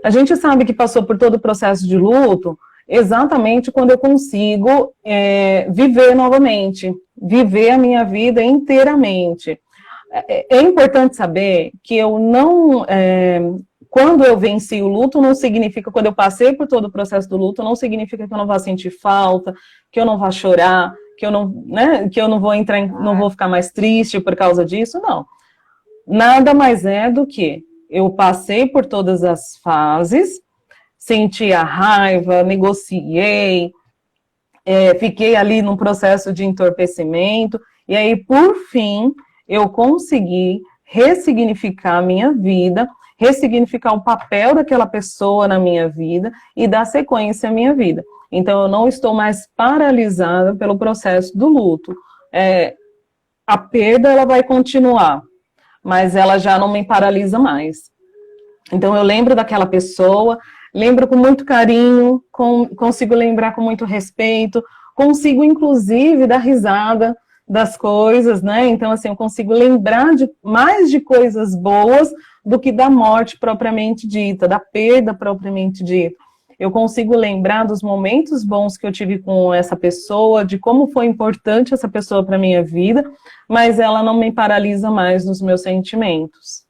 A gente sabe que passou por todo o processo de luto exatamente quando eu consigo viver novamente, viver a minha vida inteiramente. É importante saber que eu não... quando eu venci o luto, não significa, quando eu passei por todo o processo do luto, não significa que eu não vá sentir falta, que eu não vá chorar, que eu não, né, que eu não vou não vou ficar mais triste por causa disso, não. Nada mais é do que eu passei por todas as fases, senti a raiva, negociei, fiquei ali num processo de entorpecimento, e aí, por fim, eu consegui ressignificar a minha vida, ressignificar o papel daquela pessoa na minha vida e dar sequência à minha vida. Então, eu não estou mais paralisada pelo processo do luto. a perda ela vai continuar, mas ela já não me paralisa mais. Então eu lembro daquela pessoa, lembro com muito carinho, consigo lembrar com muito respeito, consigo inclusive dar risada das coisas, né? Então assim, eu consigo lembrar mais de coisas boas do que da morte propriamente dita, da perda propriamente dita. Eu consigo lembrar dos momentos bons que eu tive com essa pessoa, de como foi importante essa pessoa para a minha vida, mas ela não me paralisa mais nos meus sentimentos.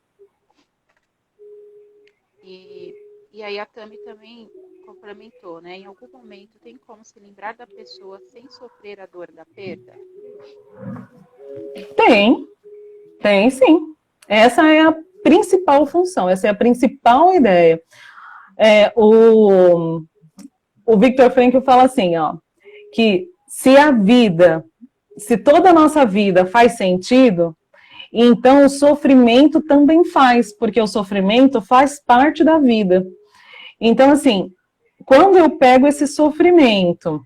E aí a Tami também complementou, né? Em algum momento tem como se lembrar da pessoa sem sofrer a dor da perda? Tem sim. Essa é a principal função, essa é a principal ideia. O Viktor Frankl fala assim, ó, que se toda a nossa vida faz sentido, então o sofrimento também faz, porque o sofrimento faz parte da vida. Então, assim, quando eu pego esse sofrimento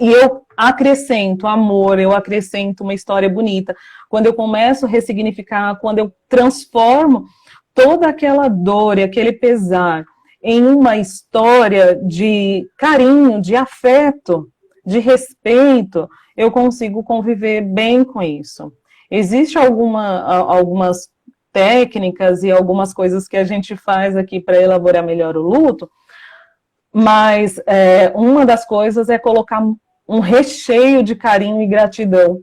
e eu acrescento amor, eu acrescento uma história bonita, quando eu começo a ressignificar, quando eu transformo toda aquela dor e aquele pesar em uma história de carinho, de afeto, de respeito, eu consigo conviver bem com isso. Existem algumas técnicas e algumas coisas que a gente faz aqui para elaborar melhor o luto, mas uma das coisas é colocar um recheio de carinho e gratidão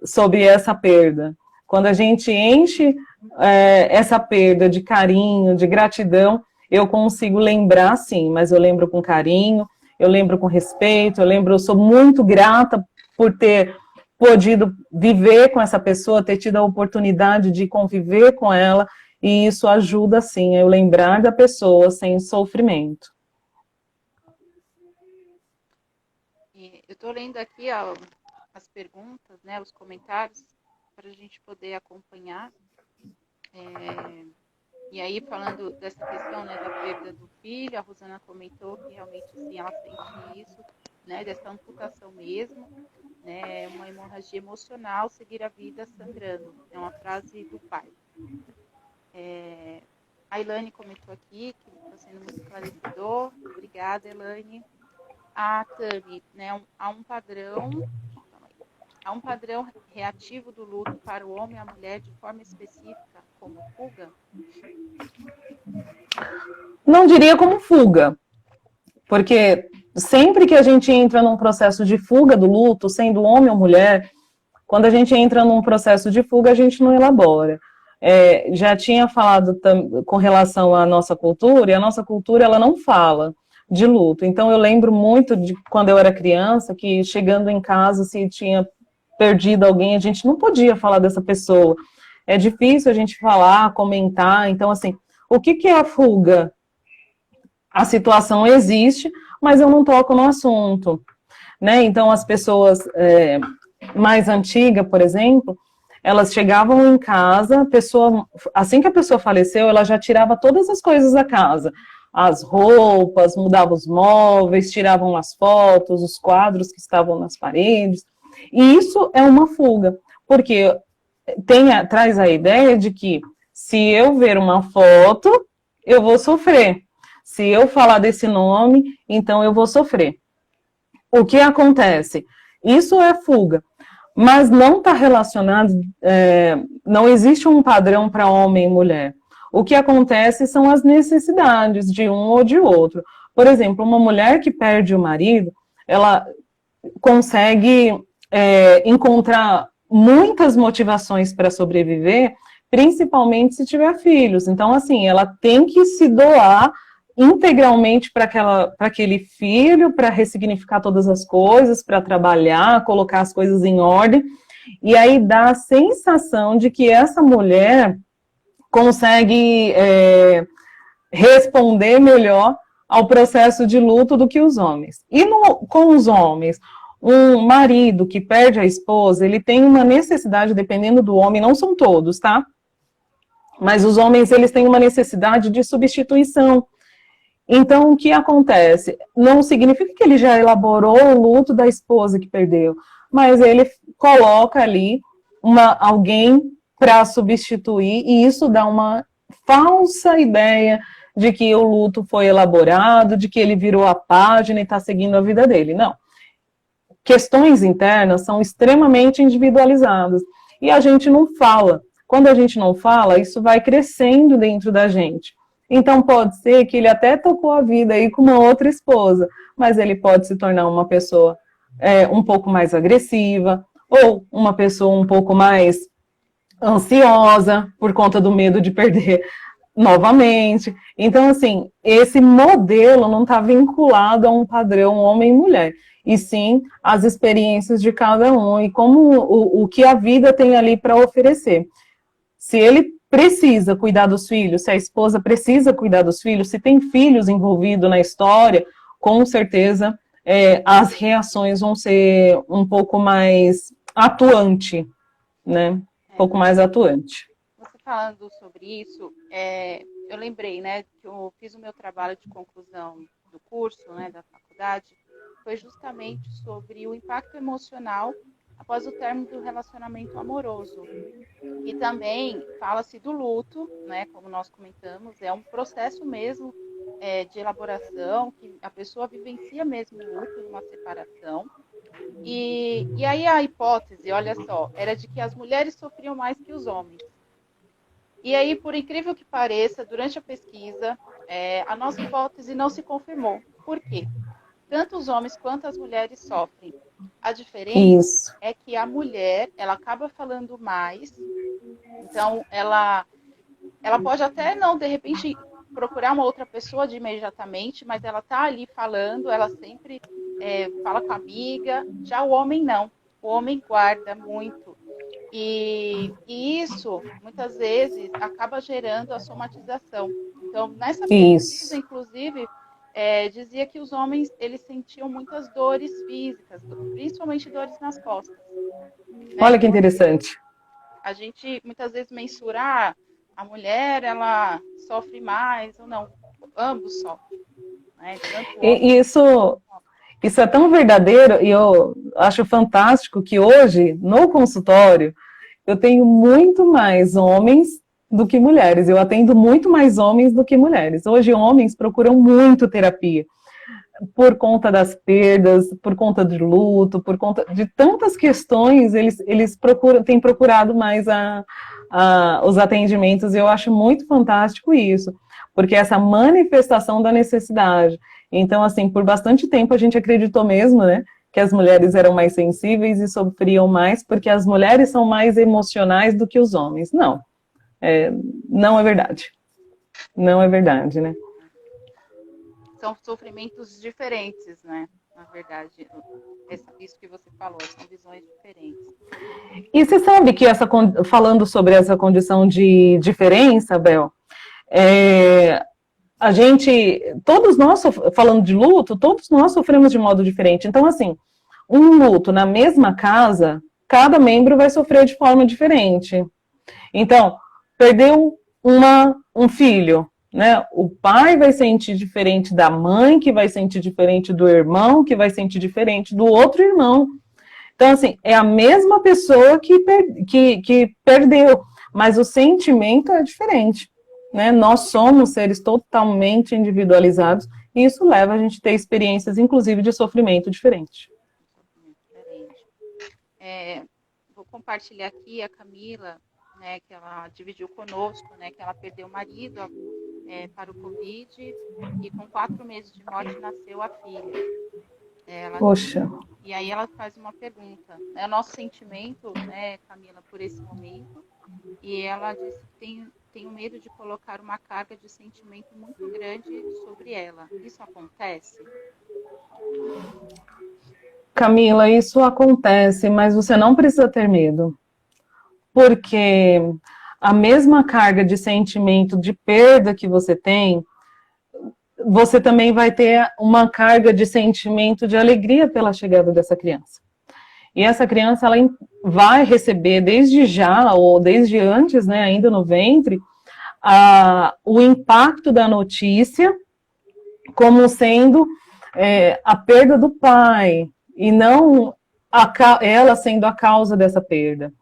sobre essa perda. Quando a gente enche essa perda de carinho, de gratidão, eu consigo lembrar, sim, mas eu lembro com carinho, eu lembro com respeito, eu sou muito grata por ter podido viver com essa pessoa, ter tido a oportunidade de conviver com ela, e isso ajuda, sim, a eu lembrar da pessoa sem sofrimento. Eu estou lendo aqui as perguntas, né, os comentários, para a gente poder acompanhar. E aí, falando dessa questão, né, da perda do filho, a Rosana comentou que realmente, sim, ela sente isso, né, dessa amputação mesmo, né, uma hemorragia emocional, seguir a vida sangrando. É uma frase do pai. A Elaine comentou aqui que está sendo muito esclarecedor. Obrigada, Elaine. A Tami, né, há um padrão reativo do luto para o homem e a mulher de forma específica, como fuga? Não diria como fuga, porque sempre que a gente entra num processo de fuga do luto, sendo homem ou mulher, quando a gente entra num processo de fuga, a gente não elabora. Já tinha falado com relação à nossa cultura, e a nossa cultura ela não fala de luto. Então eu lembro muito de quando eu era criança, que chegando em casa, se tinha perdido alguém, a gente não podia falar dessa pessoa. É difícil a gente falar, comentar. Então, assim, o que é a fuga? A situação existe, mas eu não toco no assunto, né? Então, as pessoas mais antigas, por exemplo, elas chegavam em casa, assim que a pessoa faleceu, ela já tirava todas as coisas da casa, as roupas, mudava os móveis, tiravam as fotos, os quadros que estavam nas paredes, e isso é uma fuga, porque traz a ideia de que se eu ver uma foto, eu vou sofrer. Se eu falar desse nome, então eu vou sofrer. O que acontece? Isso é fuga, mas não está relacionado, não existe um padrão para homem e mulher. O que acontece são as necessidades de um ou de outro. Por exemplo, uma mulher que perde o marido, ela consegue encontrar muitas motivações para sobreviver, principalmente se tiver filhos. Então, assim, ela tem que se doar integralmente para aquele filho, para ressignificar todas as coisas, para trabalhar, colocar as coisas em ordem, e aí dá a sensação de que essa mulher consegue responder melhor ao processo de luto do que os homens. E com os homens, um marido que perde a esposa, ele tem uma necessidade, dependendo do homem, não são todos, tá? Mas os homens, eles têm uma necessidade de substituição. Então, o que acontece? Não significa que ele já elaborou o luto da esposa que perdeu, mas ele coloca ali alguém para substituir, e isso dá uma falsa ideia de que o luto foi elaborado, de que ele virou a página e está seguindo a vida dele. Não. Questões internas são extremamente individualizadas, e a gente não fala. Quando a gente não fala, isso vai crescendo dentro da gente. Então pode ser que ele até tocou a vida aí com uma outra esposa, mas ele pode se tornar uma pessoa um pouco mais agressiva, ou uma pessoa um pouco mais ansiosa, por conta do medo de perder novamente. Então, assim, esse modelo não está vinculado a um padrão homem e mulher, e sim as experiências de cada um, e como o que a vida tem ali para oferecer. Se ele precisa cuidar dos filhos, se a esposa precisa cuidar dos filhos, se tem filhos envolvidos na história, com certeza as reações vão ser um pouco mais atuante, né? Um pouco mais atuante. Você falando sobre isso, eu lembrei, né, que eu fiz o meu trabalho de conclusão do curso, né, da faculdade, foi justamente sobre o impacto emocional após o término do relacionamento amoroso. E também fala-se do luto, né, como nós comentamos, é um processo mesmo de elaboração, que a pessoa vivencia mesmo o luto numa separação. E aí a hipótese, olha só, era de que as mulheres sofriam mais que os homens. E aí, por incrível que pareça, durante a pesquisa, a nossa hipótese não se confirmou. Por quê? Tanto os homens quanto as mulheres sofrem. A diferença é que a mulher, ela acaba falando mais, então ela pode até não, de repente, procurar uma outra pessoa de imediatamente, mas ela está ali falando, ela sempre fala com a amiga. Já o homem não, o homem guarda muito. E isso, muitas vezes, acaba gerando a somatização. Então, nessa pesquisa, inclusive, dizia que os homens, eles sentiam muitas dores físicas, principalmente dores nas costas. Né? Olha que interessante. A gente, muitas vezes, mensura a mulher, ela sofre mais ou não. Ambos sofrem. Né? E isso é tão verdadeiro, e eu acho fantástico que hoje, no consultório, eu tenho muito mais homens do que mulheres. Eu atendo muito mais homens do que mulheres. Hoje, homens procuram muito terapia, por conta das perdas, por conta do luto, por conta de tantas questões, eles têm procurado mais os atendimentos, e eu acho muito fantástico isso, porque essa manifestação da necessidade. Então, assim, por bastante tempo a gente acreditou mesmo, né, que as mulheres eram mais sensíveis e sofriam mais, porque as mulheres são mais emocionais do que os homens. Não, não é verdade. Não é verdade, né? São sofrimentos diferentes, né? Na verdade, isso que você falou, são visões diferentes. E você sabe que falando sobre essa condição de diferença, Bel, a gente, todos nós, falando de luto, todos nós sofremos de modo diferente. Então, assim, um luto na mesma casa, cada membro vai sofrer de forma diferente. Então, perdeu um filho, né? O pai vai sentir diferente da mãe, que vai sentir diferente do irmão, que vai sentir diferente do outro irmão. Então, assim, é a mesma pessoa que perdeu, mas o sentimento é diferente. Né? Nós somos seres totalmente individualizados, e isso leva a gente a ter experiências, inclusive, de sofrimento diferente. Vou compartilhar aqui a Camila, né, que ela dividiu conosco, né, que ela perdeu o marido para o Covid, e com 4 meses de morte nasceu a filha. Poxa. E aí ela faz uma pergunta, né, o nosso sentimento, né, Camila, por esse momento, e ela disse que tenho medo de colocar uma carga de sentimento muito grande sobre ela. Isso acontece? Camila, isso acontece, mas você não precisa ter medo. Porque a mesma carga de sentimento de perda que você tem, você também vai ter uma carga de sentimento de alegria pela chegada dessa criança. E essa criança, ela vai receber desde já, ou desde antes, né, ainda no ventre, o impacto da notícia como sendo a perda do pai, e não ela sendo a causa dessa perda.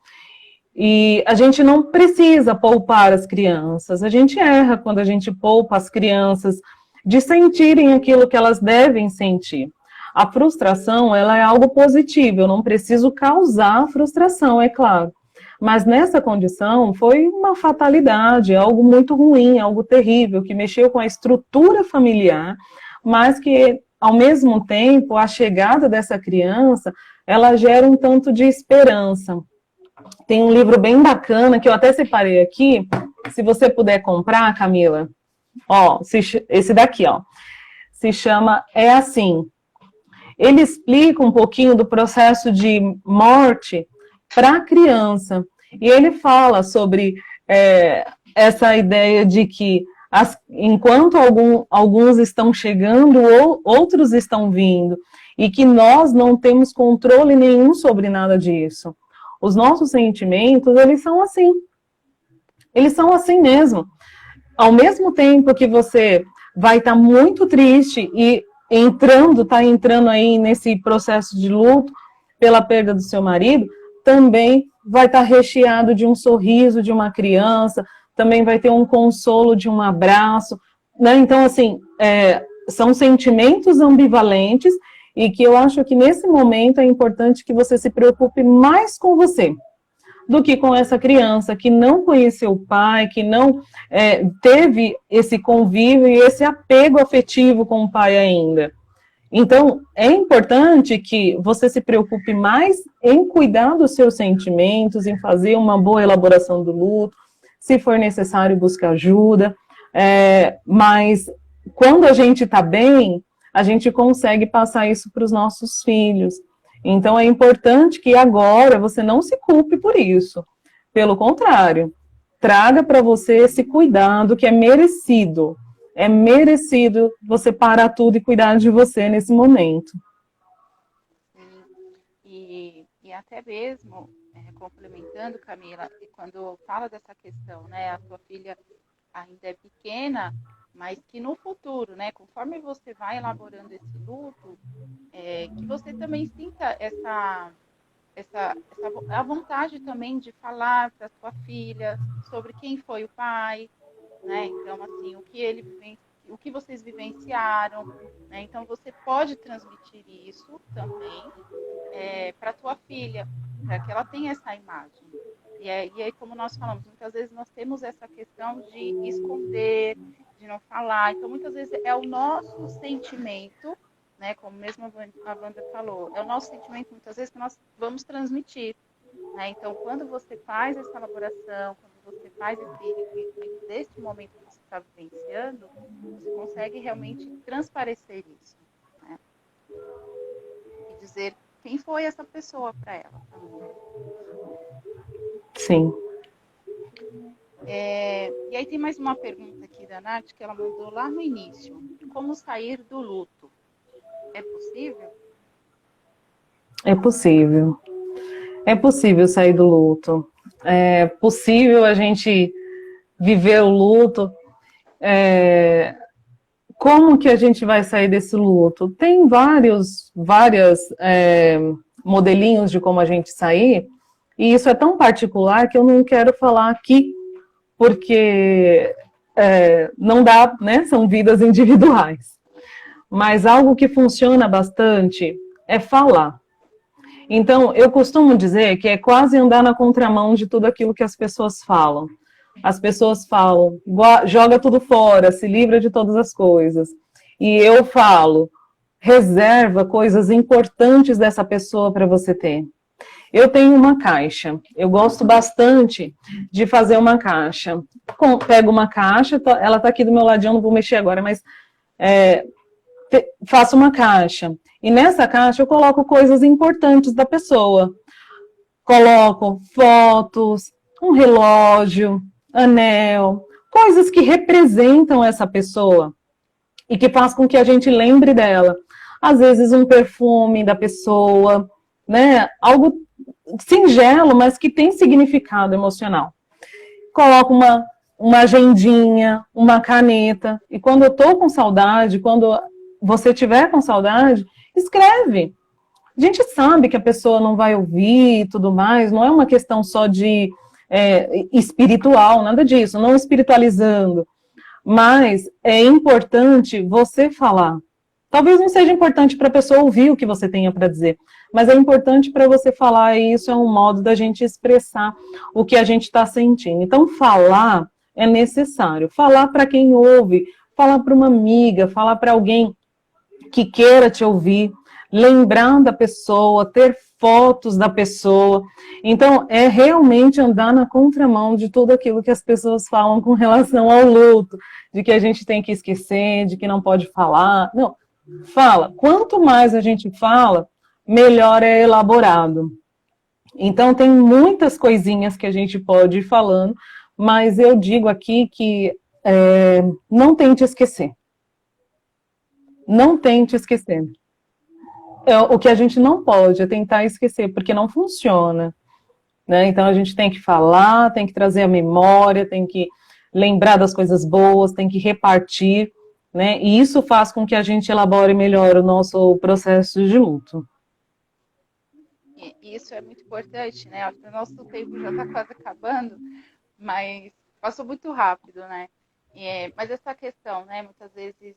E a gente não precisa poupar as crianças, a gente erra quando a gente poupa as crianças de sentirem aquilo que elas devem sentir. A frustração, ela é algo positivo, eu não preciso causar frustração, é claro. Mas nessa condição foi uma fatalidade, algo muito ruim, algo terrível, que mexeu com a estrutura familiar, mas que, ao mesmo tempo, a chegada dessa criança, ela gera um tanto de esperança. Tem um livro bem bacana, que eu até separei aqui, se você puder comprar, Camila, ó, esse daqui, ó, se chama É Assim. Ele explica um pouquinho do processo de morte para a criança. E ele fala sobre essa ideia de que enquanto alguns estão chegando, outros estão vindo, e que nós não temos controle nenhum sobre nada disso. Os nossos sentimentos, eles são assim. Eles são assim mesmo. Ao mesmo tempo que você vai estar muito triste e está entrando aí nesse processo de luto pela perda do seu marido, também vai estar recheado de um sorriso de uma criança, também vai ter um consolo de um abraço, né? Então, assim, são sentimentos ambivalentes e que eu acho que nesse momento é importante que você se preocupe mais com você do que com essa criança que não conheceu o pai, que não teve esse convívio e esse apego afetivo com o pai ainda. Então, é importante que você se preocupe mais em cuidar dos seus sentimentos, em fazer uma boa elaboração do luto, se for necessário, busque ajuda, mas quando a gente está bem, a gente consegue passar isso para os nossos filhos. Então, é importante que agora você não se culpe por isso. Pelo contrário, traga para você esse cuidado que é merecido. É merecido você parar tudo e cuidar de você nesse momento. E até mesmo, complementando, Camila, quando fala dessa questão, né, a tua filha ainda é pequena, mas que no futuro, né, conforme você vai elaborando esse luto, que você também sinta a vontade também de falar para sua filha sobre quem foi o pai, né? Então, assim, o que vocês vivenciaram, né? Então, você pode transmitir isso também para tua filha, para que ela tenha essa imagem. E aí, como nós falamos, muitas vezes nós temos essa questão de esconder, de não falar. Então, muitas vezes é o nosso sentimento, né? Como mesmo a Wanda falou, é o nosso sentimento, muitas vezes, que nós vamos transmitir. Né? Então, quando você faz essa elaboração, quando você faz desse momento que você está vivenciando, você consegue realmente transparecer isso. Né? E dizer quem foi essa pessoa para ela também. Sim. E aí tem mais uma pergunta aqui da Nath, que ela mandou lá no início. Como sair do luto? É possível? É possível. É possível sair do luto. É possível a gente viver o luto. Como que a gente vai sair desse luto? Tem vários modelinhos de como a gente sair, e isso é tão particular que eu não quero falar aqui, porque não dá, né? São vidas individuais. Mas algo que funciona bastante é falar. Então, eu costumo dizer que é quase andar na contramão de tudo aquilo que as pessoas falam. As pessoas falam, joga tudo fora, se livra de todas as coisas. E eu falo, reserva coisas importantes dessa pessoa para você ter. Eu tenho uma caixa, eu gosto bastante de fazer uma caixa. Pego uma caixa, ela está aqui do meu ladinho, não vou mexer agora, mas faço uma caixa. E nessa caixa eu coloco coisas importantes da pessoa. Coloco fotos, um relógio, anel, coisas que representam essa pessoa e que faz com que a gente lembre dela. Às vezes um perfume da pessoa, né? Algo singelo, mas que tem significado emocional. Coloco uma agendinha, uma caneta, e quando eu tô com saudade, quando você tiver com saudade, escreve. A gente sabe que a pessoa não vai ouvir e tudo mais, não é uma questão só de espiritual, nada disso, não espiritualizando, mas é importante você falar. Talvez não seja importante para a pessoa ouvir o que você tenha para dizer, mas é importante para você falar, e isso é um modo da gente expressar o que a gente está sentindo. Então, falar é necessário. Falar para quem ouve, falar para uma amiga, falar para alguém que queira te ouvir, lembrar da pessoa, ter fotos da pessoa. Então, é realmente andar na contramão de tudo aquilo que as pessoas falam com relação ao luto, de que a gente tem que esquecer, de que não pode falar. Não, fala. Quanto mais a gente fala, melhor é elaborado. Então, tem muitas coisinhas que a gente pode ir falando, mas eu digo aqui que não tente esquecer. Não tente esquecer. O que a gente não pode é tentar esquecer, porque não funciona. Né? Então, a gente tem que falar, tem que trazer a memória, tem que lembrar das coisas boas, tem que repartir, né? E isso faz com que a gente elabore melhor o nosso processo de luto. Isso é muito importante, né? Acho que o nosso tempo já está quase acabando, mas passou muito rápido, né? Mas essa questão, né, muitas vezes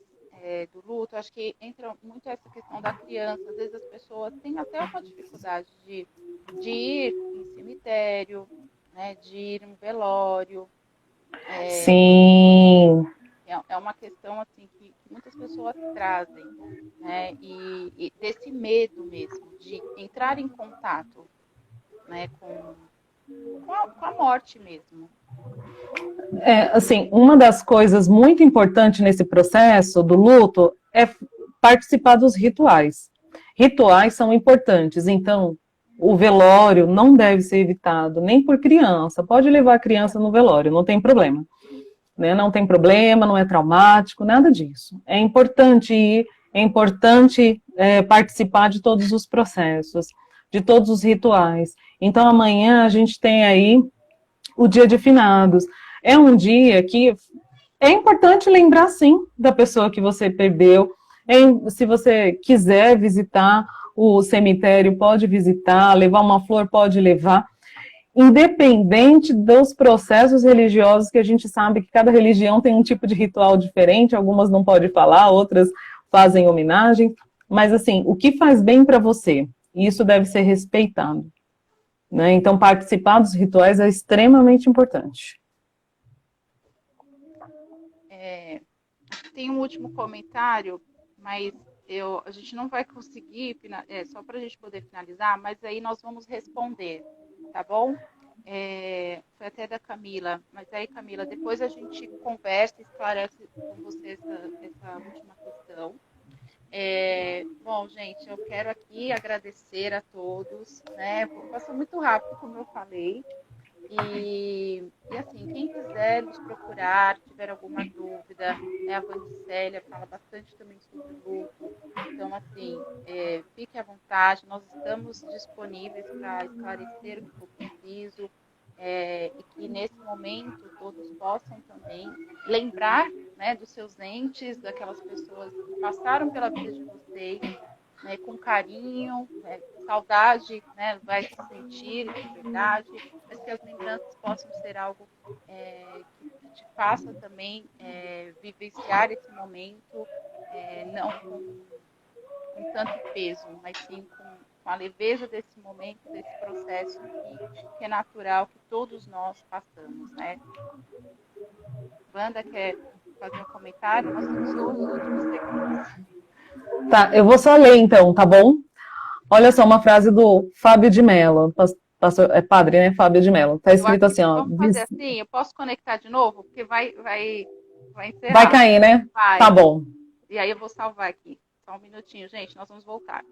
do luto, acho que entra muito essa questão da criança. Às vezes as pessoas têm até uma dificuldade de ir em cemitério, né, de ir em velório. Sim. É uma questão assim que muitas pessoas trazem, né, e desse medo mesmo de entrar em contato, né, com a morte mesmo. Assim, uma das coisas muito importantes nesse processo do luto é participar dos rituais. Rituais são importantes, então o velório não deve ser evitado, nem por criança. Pode levar a criança no velório, não tem problema. Né? Não tem problema, não é traumático, nada disso. É importante ir, é importante participar de todos os processos, de todos os rituais. Então amanhã a gente tem aí o dia de finados. É um dia que é importante lembrar, sim, da pessoa que você perdeu. Se você quiser visitar o cemitério, pode visitar, levar uma flor, pode levar. Independente dos processos religiosos, que a gente sabe que cada religião tem um tipo de ritual diferente, algumas não podem falar, outras fazem homenagem, mas assim, o que faz bem para você, isso deve ser respeitado. Né? Então, participar dos rituais é extremamente importante. Tem um último comentário, mas a gente não vai conseguir, só para a gente poder finalizar, mas aí nós vamos responder, tá bom? Foi até da Camila, mas aí, Camila, depois a gente conversa e esclarece com você essa última questão. Bom, gente, eu quero aqui agradecer a todos, né? Passou muito rápido, como eu falei. E assim, quem quiser nos procurar, tiver alguma dúvida, a Vandicélia fala bastante também sobre luto. Então, assim, fique à vontade, nós estamos disponíveis para esclarecer o que for preciso, e que nesse momento todos possam também lembrar, né, dos seus entes, daquelas pessoas que passaram pela vida de vocês, né, com carinho, né, saudade, né, vai se sentir, de verdade, mas que as lembranças possam ser algo que te faça também vivenciar esse momento, não com tanto peso, mas sim com a leveza desse momento, desse processo que é natural, que todos nós passamos, né? Wanda, quer fazer um comentário? Nós temos 11 últimos segundos. Tá, eu vou só ler então, tá bom? Olha só uma frase do Fábio de Mello, padre, né? Fábio de Mello. Tá escrito assim, ó. Vamos fazer assim, eu posso conectar de novo? Porque vai encerrar. Vai cair, né? Vai. Tá bom. E aí eu vou salvar aqui. Só um minutinho, gente, nós vamos voltar.